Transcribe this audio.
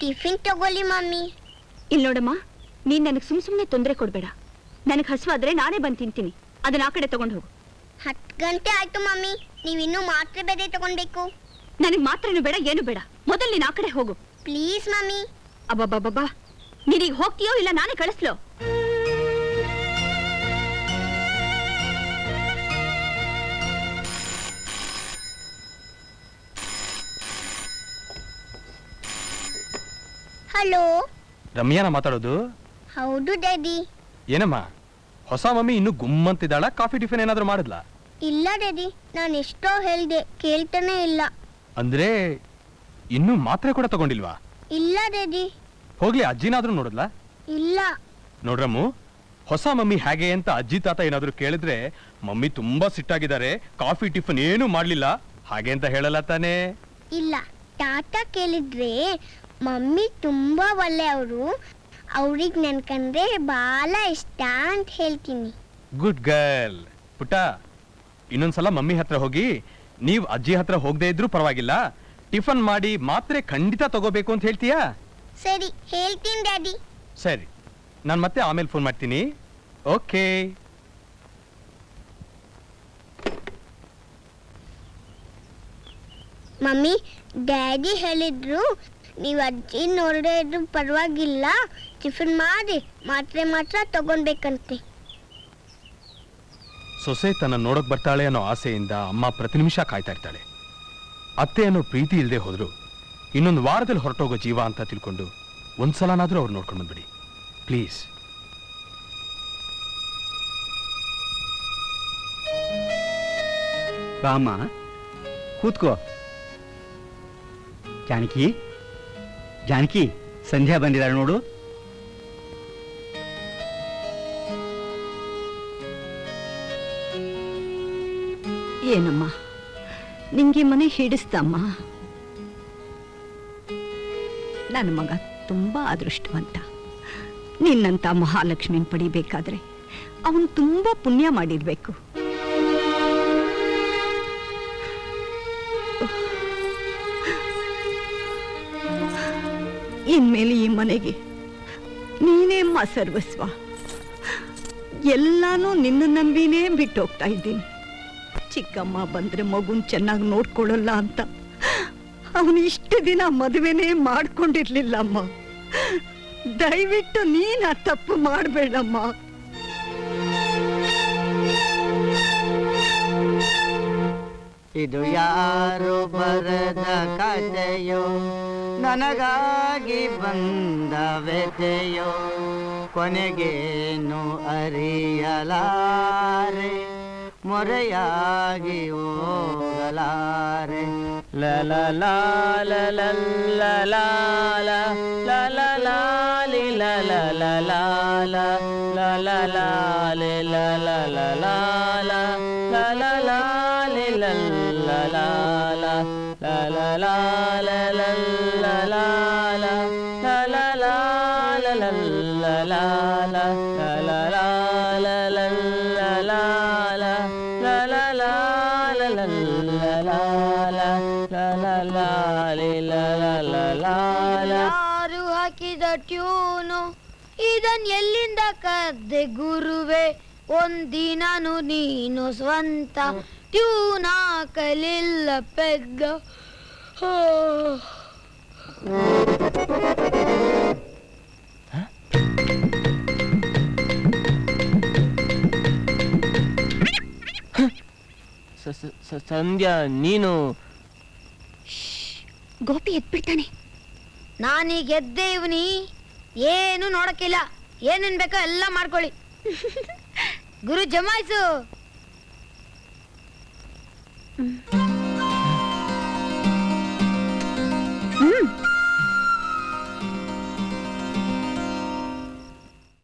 Tiffin ತಗೊಳ್ಳಿ mummy. ಇಲ್ಲಿ ನೋಡಮ್ಮ, ನೀನ್ ನನಗೆ ಸುಮ್ಮನೆ ತೊಂದರೆ ಕೊಡ್ಬೇಡ. ನನಗೆ ಹಸುವಾದ್ರೆ ನಾನೇ ಬಂದು ತಿಂತೀನಿ. ಅದನ್ನ ಆ ಕಡೆ ತಗೊಂಡು ಹೋಗು. 10 ಗಂಟೆ ಆಯ್ತು ಮಮ್ಮಿ, ನೀವಿನ್ನೂ ಮಾತ್ರೆ ಬೇರೆ ತಗೊಂಡ್ಬೇಕು. ನನಗೆ ಮಾತ್ರೇನು ಬೇಡ, ಏನು ಬೇಡ. ಮೊದಲು ನೀನ್ ಆ ಕಡೆ ಹೋಗು ಪ್ಲೀಸ್ ಮಮ್ಮಿ. ಅಬ್ಬಬ್ಬಬ್ಬಾ, ನೀನೀಗ ಹೋಗ್ತೀಯೋ ಇಲ್ಲ ನಾನೇ ಕಳಿಸ್ಲೋ? ಹಲೋ, ರಮ್ಯಾನ ಮಾತಾಡೋದು? ಹೌದು ಡ್ಯಾಡಿ. ಏನಮ್ಮ, ಹೊಸ ಮಮ್ಮಿ ಇನ್ನು ಗುಮ್ಮಂತಿದ್ದಾಳ? ಕಾಫಿ ಟಿಫಿನ್ ಏನಾದ್ರೂ ಮಾಡಿದ್ಲಾ? ಇಲ್ಲ ಡ್ಯಾಡಿ, ನಾನು ಎಷ್ಟೋ ಹೇಳ್ದೆ, ಕೇಳ್ತಾನೆ ಇಲ್ಲ. ಅಂದ್ರೆ ಇನ್ನೂ ಮಾತ್ರೆ ಕೂಡ ತಗೊಂಡಿಲ್ವಾ? ಇಲ್ಲ ಡ್ಯಾಡಿ. ಹೋಗ್ಲಿ, ಅಜ್ಜಿನಾದ್ರೂ ನೋಡಿದ್ಲಾ? ಇಲ್ಲ. ನೋಡ್ರಮ್ಮು, ಹೊಸ ಮಮ್ಮಿ ಹೇಗೆ ಅಂತ ಅಜ್ಜಿ ತಾತ ಏನಾದ್ರೂ ಕೇಳಿದ್ರೆ ಮಮ್ಮಿ ತುಂಬಾ ಸಿಟ್ಟಾಗಿದ್ದಾರೆ, ಕಾಫಿ ಟಿಫಿನ್ ಏನು ಮಾಡ್ಲಿಲ್ಲ ಹಾಗೆ ಅಂತ ಹೇಳಲ್ಲ ತಾನೇ? ಇಲ್ಲ, ತಾತ ಕೇಳಿದ್ರೆ ಮಮ್ಮಿ ತುಂಬಾ ಒಳ್ಳೆಯವರು, ಅವ್ರಿಗೆ ನನ್ ಕಂಡ್ರೆ ಬಹಳ ಇಷ್ಟ ಅಂತ ಹೇಳ್ತೀನಿ. Good girl. ಪುಟ್ಟ, ಇನ್ನೊಂದ್ಸಲ ಮಮ್ಮಿ ಹತ್ರ ಹೋಗಿ, ನೀವ್ ಅಜ್ಜಿ ಹತ್ರ ಹೋಗದೆ ಇದ್ರೂ ಪರವಾಗಿಲ್ಲ, ಟಿಫನ್ ಮಾಡಿ ಮಾತ್ರೆ ಖಂಡಿತ ತಗೋಬೇಕು ಅಂತ ಹೇಳ್ತೀಯಾ? ಸರಿ, ಹೇಳ್ತೀನಿ ಡ್ಯಾಡಿ. ಸರಿ, ನಾನು ಮತ್ತೆ ಆಮೇಲೆ ಫೋನ್ ಮಾಡ್ತೀನಿ. ಓಕೆ. ಮಮ್ಮಿ, ಡ್ಯಾಡಿ ಹೇಳಿದ್ರು ನೀವು ಅಜ್ಜಿ ನೋಡದೇ ಇದ್ರು ಪರವಾಗಿಲ್ಲ, ಟಿಫಿನ್ ಮಾಡಿ ಮಾತ್ರೆ ಮಾತ್ರ ತಗೊಂಡ್ಬೇಕಂತೆ. ಸೊಸೆ ತನ್ನ ನೋಡಕ್ ಬರ್ತಾಳೆ ಅನ್ನೋ ಆಸೆಯಿಂದ ಅಮ್ಮ ಪ್ರತಿ ನಿಮಿಷ ಕಾಯ್ತಾ ಇರ್ತಾಳೆ. ಅತ್ತೆ ಅನ್ನೋ ಪ್ರೀತಿ ಇಲ್ಲದೆ ಹೋದ್ರು ಇನ್ನೊಂದು ವಾರದಲ್ಲಿ ಹೊರಟೋಗೋ ಜೀವ ಅಂತ ತಿಳ್ಕೊಂಡು ಒಂದ್ಸಲನಾದ್ರೂ ಅವ್ರು ನೋಡ್ಕೊಂಡು ಬಂದ್ಬಿಡಿ ಪ್ಲೀಸ್. ಬಾಮ್ಮ, ಕೂತ್ಕೋ. ಜಾನಕಿ, ಜಾನಕಿ, ಸಂಧ್ಯಾ ಬಂದಿದ್ದಾಳೆ ನೋಡು. ಏನಮ್ಮ, ನಿಂಗೆ ಮನೆ ಹಿಡಿಸ್ತಮ್ಮ? ನನ್ನ ಮಗ ತುಂಬಾ ಅದೃಷ್ಟವಂತ. ನಿನ್ನಂತ ಮಹಾಲಕ್ಷ್ಮಿನ ಪಡಿಬೇಕಾದ್ರೆ ಅವನು ತುಂಬಾ ಪುಣ್ಯ ಮಾಡಿರ್ಬೇಕು. ಇನ್ಮೇಲೆ ಈ ಮನೆಗೆ ನೀನೇಮ್ಮ ಸರ್ವಸ್ವ. ಎಲ್ಲಾನು ನಿನ್ನ ನಂಬಿನೇ ಬಿಟ್ಟು ಹೋಗ್ತಾ ಇದ್ದೀನಿ. ಚಿಕ್ಕಮ್ಮ ಬಂದ್ರೆ ಮಗುನ್ ಚೆನ್ನಾಗಿ ನೋಡ್ಕೊಳ್ಳಲ್ಲ ಅಂತ ಅವನು ಇಷ್ಟು ದಿನ ಮದುವೆನೇ ಮಾಡ್ಕೊಂಡಿರ್ಲಿಲ್ಲಮ್ಮ. ದಯವಿಟ್ಟು ನೀನ್ ಆ ತಪ್ಪು ಮಾಡಬೇಡಮ್ಮ. ಇದು ಯಾರು ಬರದ ಕಥೆಯೋ, ನನಗಾಗಿ ಬಂದ ವ್ಯಥೆಯೋ, ಕೊನೆಗೇನು ಅರಿಯಲಾರೆ, ಮೊರೆಯಾಗಿ ಹೋಗಲಾರೆ. ಲಲ ಲಾಲ ಲಲ್ಲ ಲಾಲ ಲಲ ಲಾಲಿ ಲಲ ಲಾಲ ಲಲ ಲಾಲಿ ಲಲ ಲಾಲ ಲಲ ಲಾಲಿ ಲಲ್ಲ ಲಾಲ ಲಲ ಲಾಲ ಲಲ್ಲ ಲಾಲ ಲಲ ಲಾಲ ಲಲ್ಲ ಲಾಲ ಲಲ ಲಾಲ ಲಲ್ಲ ಲಾಲ ಲಲ ಲಾಲ ಲಲ್ಲ ಲಾಲ ಲಲ ಲಾಲಿ ಲಲ ಲಾಲ. ಯಾರು ಹಾಕಿದ ಟ್ಯೂನು ಇದನ್ ಎಲ್ಲಿಂದ ಕದ್ದೆ ಗುರುವೆ? ಒಂದಿನನು ನೀನು ಸ್ವಂತ ಟ್ಯೂನ್ ಹಾಕಲಿಲ್ಲ ಪೆದ್ದ. ಸಂಧ್ಯಾ, ನೀನು? ಗೋಪಿ ಎದ್ಬಿಡ್ತಾನೆ. ನಾನೀಗ ಎದ್ದೆ ಇವನಿ, ಏನು ನೋಡಕ್ಕಿಲ್ಲ. ಏನೇನ್ ಬೇಕೋ ಎಲ್ಲ ಮಾಡ್ಕೊಳ್ಳಿ. ಗುರು ಜಮಾಯಿಸು.